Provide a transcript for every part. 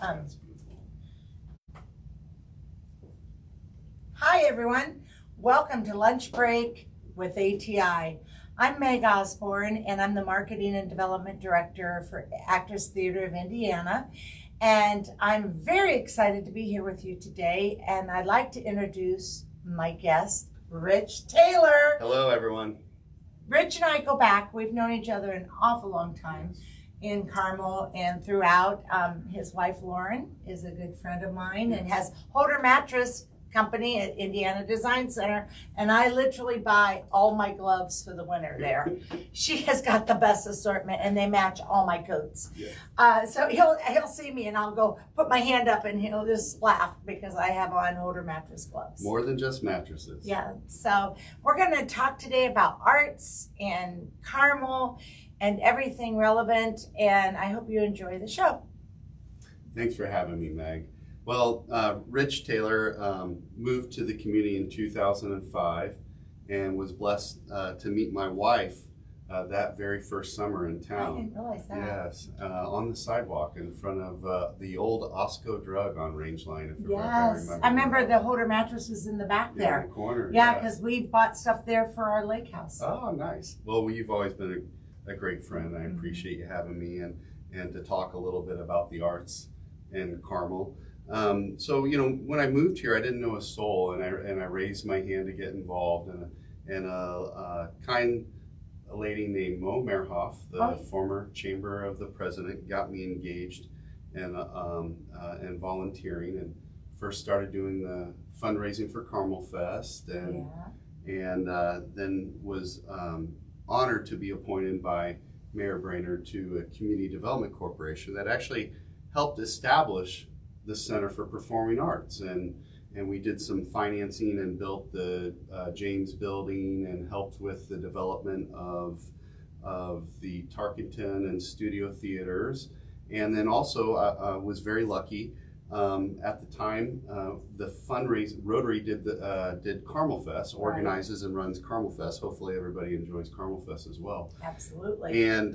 That's beautiful. Hi, everyone. Welcome to Lunch Break with ATI. I'm Meg Osborne, and I'm the Marketing and Development Director for Actors Theater of Indiana. And I'm very excited to be here with you today. And I'd like to introduce my guest, Rich Taylor. Hello, everyone. Rich and I go back. We've known each other an awful long time in Carmel and throughout. His wife, Lauren, is a good friend of mine and has Holder Mattress Company at Indiana Design Center, and I literally buy all my gloves for the winter there. She has got the best assortment, and they match all my coats. Yes. So he'll see me, and I'll go put my hand up, and he'll just laugh because I have on Holder Mattress gloves. More than just mattresses. Yeah. So we're going to talk today about arts and Carmel and everything relevant, and I hope you enjoy the show. Thanks for having me, Meg. Well, Rich Taylor moved to the community in 2005 and was blessed to meet my wife that very first summer in town. I didn't realize that. Yes, on the sidewalk in front of the old Osco Drug on Rangeline. Yes, I remember the Holder Mattress was in the back there. In the corner. Yeah, because we bought stuff there for our lake house. Oh, nice. Well, you've always been a great friend. I appreciate you having me and to talk a little bit about the arts in Carmel. So, when I moved here, I didn't know a soul, and I raised my hand to get involved. And a kind lady named Mo Merhoff, the former chamber of the president, got me engaged and volunteering, and first started doing the fundraising for Carmel Fest, and then was honored to be appointed by Mayor Brainerd to a community development corporation that actually helped establish the Center for Performing Arts, and we did some financing and built the James building and helped with the development of the Tarkington and Studio Theaters, and then also was very lucky at the time. The fundraising Rotary did Carmel Fest, organizes and runs Carmel Fest. Hopefully everybody enjoys Carmel Fest as well. Absolutely. And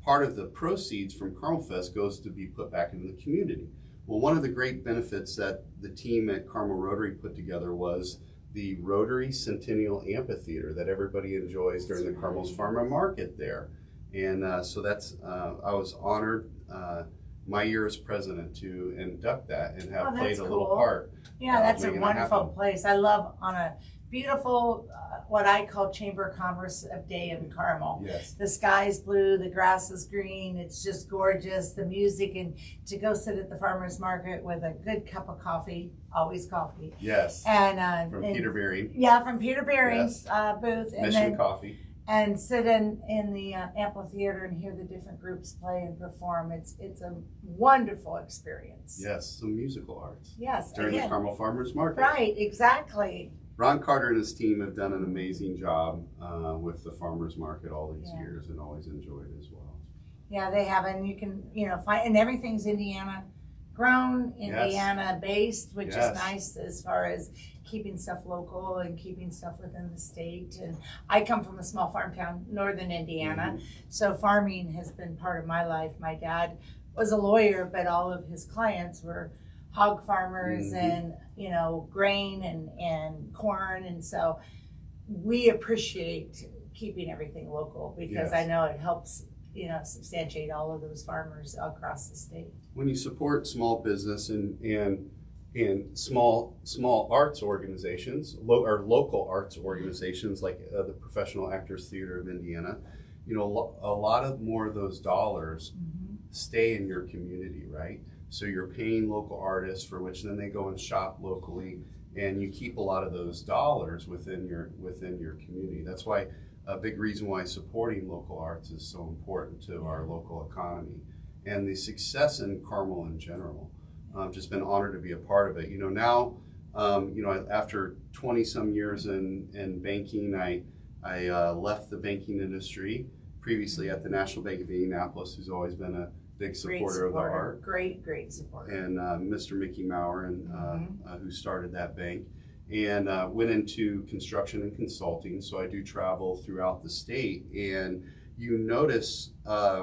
part of the proceeds from Carmel Fest goes to be put back into the community. Well, one of the great benefits that the team at Carmel Rotary put together was the Rotary Centennial Amphitheater that everybody enjoys during the Carmel's Farmer Market there. And so that's, I was honored my year as president to induct that and have played a little part. Yeah, that's a wonderful place. I love on a beautiful, what I call Chamber of Commerce day in Carmel. Yes. The sky's blue, the grass is green, it's just gorgeous, the music, and to go sit at the farmer's market with a good cup of coffee, always coffee. Yes. And from Peter Beering. Yeah, from Peter Beering's booth. And Mission Coffee. And sit in the amphitheater and hear the different groups play and perform. It's a wonderful experience. Yes, some musical arts. Yes. During the Carmel Farmers Market. Right, exactly. Ron Carter and his team have done an amazing job with the farmers market all these years, and always enjoyed it as well. Yeah, they have, and you can find, and everything's Indiana grown, Indiana based, which is nice as far as keeping stuff local and keeping stuff within the state. And I come from a small farm town, northern Indiana, so farming has been part of my life. My dad was a lawyer, but all of his clients were hog farmers and grain and corn, and so we appreciate keeping everything local because I know it helps substantiate all of those farmers across the state. When you support small business and small arts organizations or local arts organizations like the Professional Actors Theater of Indiana, a lot of more of those dollars stay in your community, right? So you're paying local artists for which then they go and shop locally, and you keep a lot of those dollars within your community. That's why a big reason why supporting local arts is so important to our local economy and the success in Carmel in general. Just been honored to be a part of it. Now, after 20 some years in banking, I left the banking industry previously at the National Bank of Indianapolis, who's always been a big supporter of the art. Great supporter. And Mr. Mickey Maurer, who started that bank, and went into construction and consulting. So I do travel throughout the state, and you notice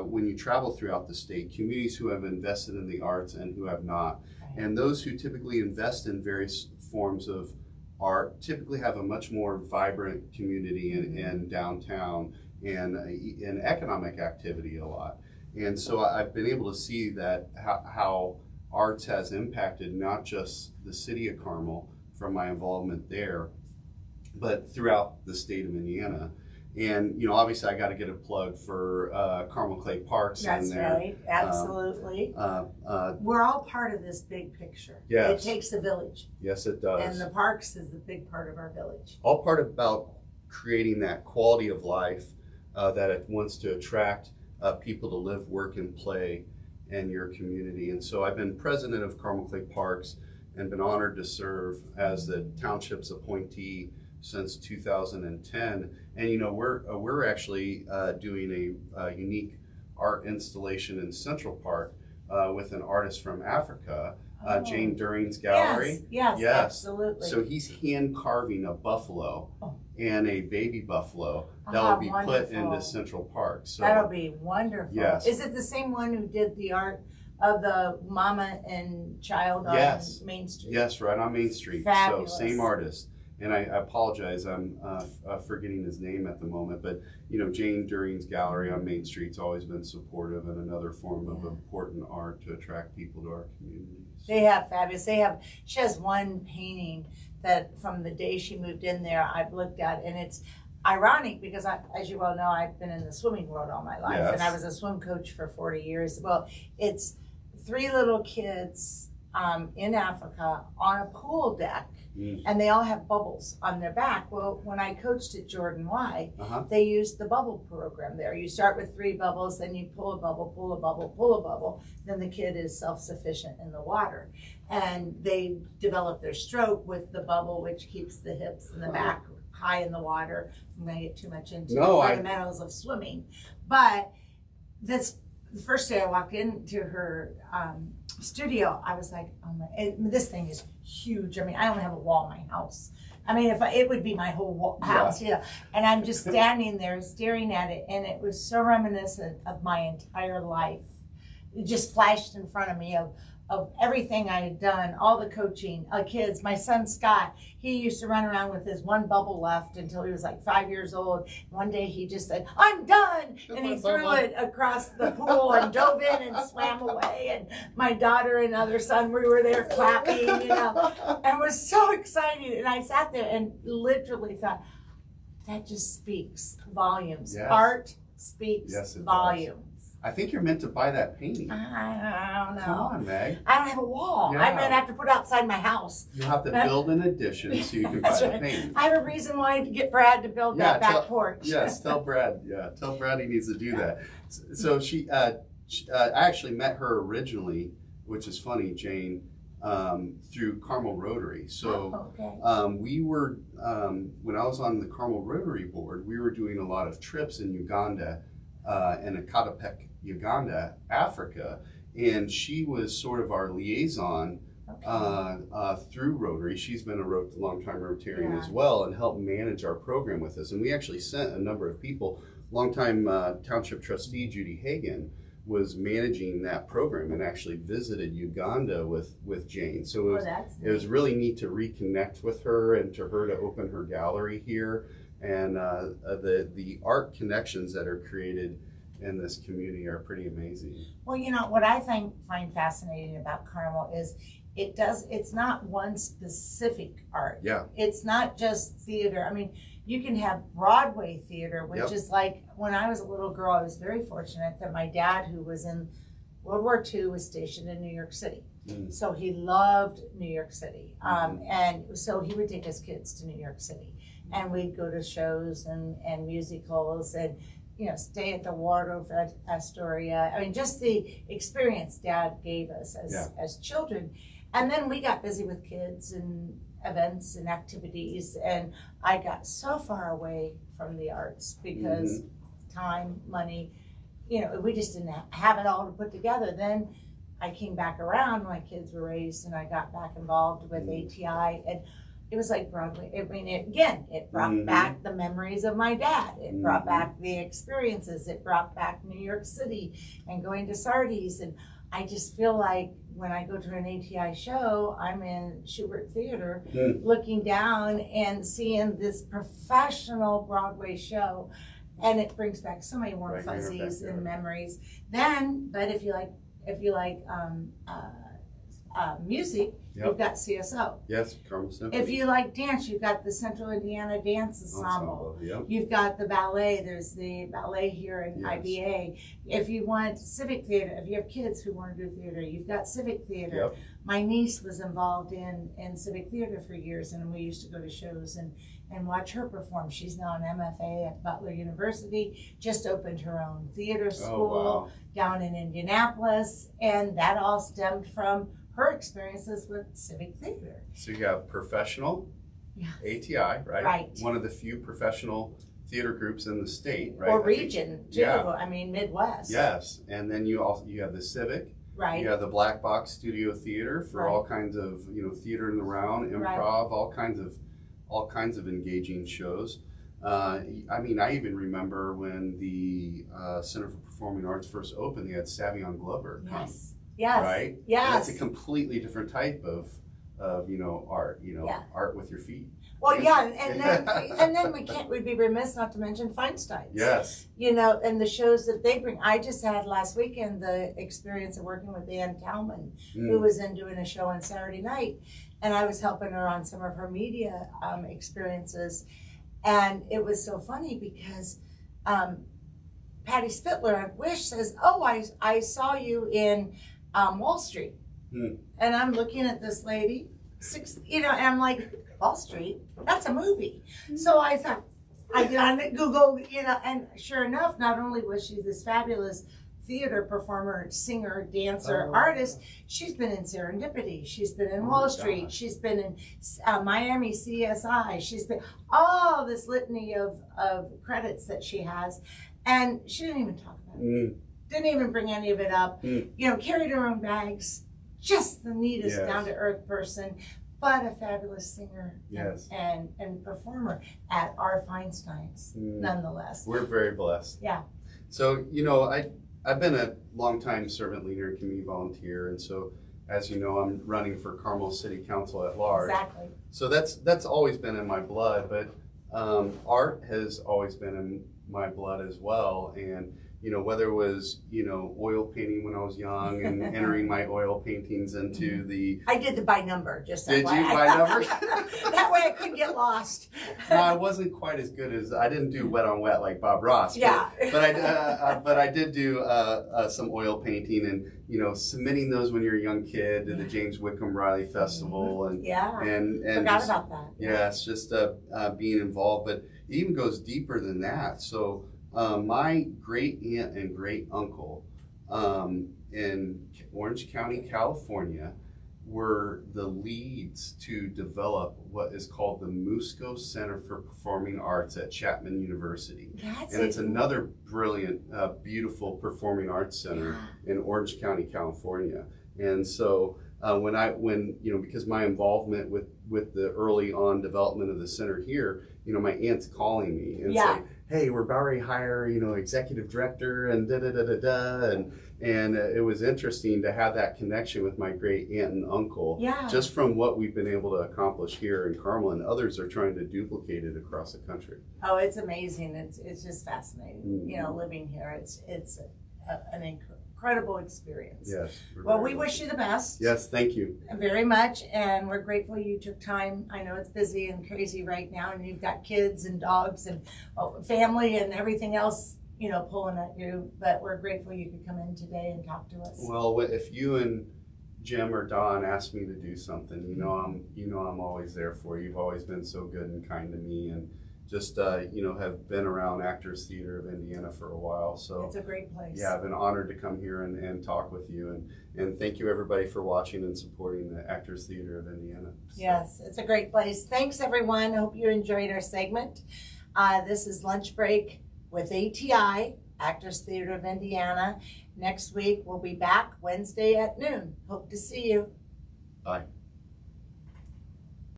when you travel throughout the state, communities who have invested in the arts and who have not. Right. And those who typically invest in various forms of art typically have a much more vibrant community in downtown and in economic activity a lot. And so I've been able to see that how arts has impacted not just the city of Carmel from my involvement there, but throughout the state of Indiana. And, you know, obviously I got to get a plug for Carmel Clay Parks. That's in there. Right, absolutely. We're all part of this big picture. Yes. It takes a village. Yes, it does. And the parks is a big part of our village. All part about creating that quality of life that it wants to attract people to live, work, and play in your community. And so I've been president of Carmel Clay Parks and been honored to serve as the township's appointee since 2010. And you know, we're actually doing a unique art installation in Central Park with an artist from Africa, Jane During's gallery. Yes, absolutely. So he's hand carving a buffalo and a baby buffalo that will be wonderful. put into Central Park. So that'll be wonderful. Yes. Is it the same one who did the art of the mama and child on Main Street? Yes, right on Main Street. Fabulous. So same artist. And I apologize, I'm forgetting his name at the moment, but you know, Jane During's gallery on Main Street's always been supportive and another form of important art to attract people to our communities. They have fabulous. She has one painting that from the day she moved in there, I've looked at, and it's ironic because as you well know, I've been in the swimming world all my life, and I was a swim coach for 40 years. Well, it's 3 little kids in Africa on a pool deck, and they all have bubbles on their back. Well, when I coached at Jordan Y, they used the bubble program there. You start with 3 bubbles, then you pull a bubble, pull a bubble, pull a bubble. Then the kid is self-sufficient in the water. And they develop their stroke with the bubble, which keeps the hips and the back high in the water. I'm going to get too much into the fundamentals of swimming. But the first day I walked into her studio, I was like, oh my, this thing is huge. I mean, I don't have a wall in my house. I mean, it would be my whole house, you know. And I'm just standing there staring at it, and it was so reminiscent of my entire life. It just flashed in front of me of everything I had done, all the coaching, kids. My son Scott, he used to run around with his one bubble left until he was like 5 years old. One day he just said, "I'm done," and he threw it across the pool and dove in and swam away. And my daughter and other son, we were there clapping, you know, and was so excited. And I sat there and literally thought, that just speaks volumes. Yes. Art speaks volumes. I think you're meant to buy that painting. I don't know. Come on, Meg. I don't have a wall. Yeah. I'm going to have to put it outside my house. You'll have to build an addition so you can buy the painting. I have a reason why to get Brad to build that back porch. Yes, tell Brad. Yeah, tell Brad he needs to do that. So I actually met her originally, which is funny, Jane, through Carmel Rotary. So we were, when I was on the Carmel Rotary board, we were doing a lot of trips in Uganda, in Ecatepec, Uganda, Africa, and she was sort of our liaison through Rotary. She's been a long-time Rotarian as well and helped manage our program with us. And we actually sent a number of people. Longtime township trustee Judy Hagan was managing that program and actually visited Uganda with Jane. So it was really neat to reconnect with her and to open her gallery here. And the art connections that are created in this community are pretty amazing. Well, you know, what I find fascinating about Carmel is it's not one specific art. Yeah. It's not just theater. I mean, you can have Broadway theater, which is like, when I was a little girl, I was very fortunate that my dad, who was in World War II, was stationed in New York City. So he loved New York City. And so he would take his kids to New York City. And we'd go to shows and musicals and, you know, stay at the Waldorf Astoria. I mean, just the experience Dad gave us as children. And then we got busy with kids and events and activities. And I got so far away from the arts because time, money, you know, we just didn't have it all to put together. Then I came back around, my kids were raised, and I got back involved with ATI. And it was like Broadway. I mean, it brought back the memories of my dad. It brought back the experiences. It brought back New York City and going to Sardi's. And I just feel like when I go to an ATI show, I'm in Schubert Theater looking down and seeing this professional Broadway show. And it brings back so many warm fuzzies and memories. Then, but if you like music, you've got CSO. Yes, Carmel Symphony. If you like dance, you've got the Central Indiana Dance Ensemble. Yep. You've got the ballet. There's the ballet here in IBA. If you want civic theater, if you have kids who want to do theater, you've got civic theater. Yep. My niece was involved in civic theater for years, and we used to go to shows and watch her perform. She's now an MFA at Butler University, just opened her own theater school down in Indianapolis, and that all stemmed from her experiences with civic theater. So you have professional, ATI, right? Right. One of the few professional theater groups in the state, right? Or region, too. Yeah. I mean, Midwest. Yes, and then you have the civic. Right. You have the Black Box Studio Theater for all kinds of theater in the round, improv, all kinds of engaging shows. I mean, I even remember when the Center for Performing Arts first opened, they had Savion Glover come. Yes. Right? Yes. And that's a completely different type of art, art with your feet. Well, and then we'd be remiss not to mention Feinstein's. Yes. And the shows that they bring. I just had last weekend the experience of working with Ann Talman, who was in doing a show on Saturday night, and I was helping her on some of her media experiences, and it was so funny because Patty Spittler at Wish says, "Oh, I saw you in Wall Street," and I'm looking at this lady, and I'm like, Wall Street? That's a movie. So I thought, I get on Google, and sure enough, not only was she this fabulous theater performer, singer, dancer, artist, she's been in Serendipity, she's been in Wall Street, she's been in Miami CSI, she's been all this litany of credits that she has, and she didn't even talk about it. Didn't even bring any of it up. Carried her own bags, just the neatest down-to-earth person, but a fabulous singer and performer at our Feinstein's, nonetheless. We're very blessed. Yeah. So, I've been a longtime servant leader and community volunteer, and so, as you know, I'm running for Carmel City Council at large. Exactly. So that's always been in my blood, but art has always been in my blood as well, and whether it was, oil painting when I was young and entering my oil paintings into the... I did the by number, just Did you by number? That way I couldn't get lost. No, I wasn't quite as good as... I didn't do wet on wet like Bob Ross. But I did do some oil painting and, submitting those when you're a young kid to the James Whitcomb Riley Festival. And forgot about that. Yeah, it's just being involved. But it even goes deeper than that. So... my great aunt and great uncle in Orange County, California, were the leads to develop what is called the Musco Center for Performing Arts at Chapman University. It's another brilliant, beautiful performing arts center in Orange County, California. And so because my involvement with the early on development of the center here, my aunt's calling me and saying, hey, we're about to hire, executive director and and it was interesting to have that connection with my great aunt and uncle, just from what we've been able to accomplish here in Carmel, and others are trying to duplicate it across the country. Oh, it's amazing. It's just fascinating. Living here, it's an incredible experience. Yes. Well, we wish you the best. Yes, thank you. Very much, and we're grateful you took time. I know it's busy and crazy right now, and you've got kids and dogs and family and everything else, pulling at you, but we're grateful you could come in today and talk to us. Well, if you and Jim or Don ask me to do something, I'm always there for you. You've always been so good and kind to me, and just have been around Actors Theater of Indiana for a while. So it's a great place. Yeah, I've been honored to come here and talk with you, and thank you everybody for watching and supporting the Actors Theater of Indiana. So. Yes, it's a great place. Thanks everyone. I hope you enjoyed our segment. This is Lunch Break with ATI, Actors Theater of Indiana. Next week we'll be back Wednesday at noon. Hope to see you. Bye.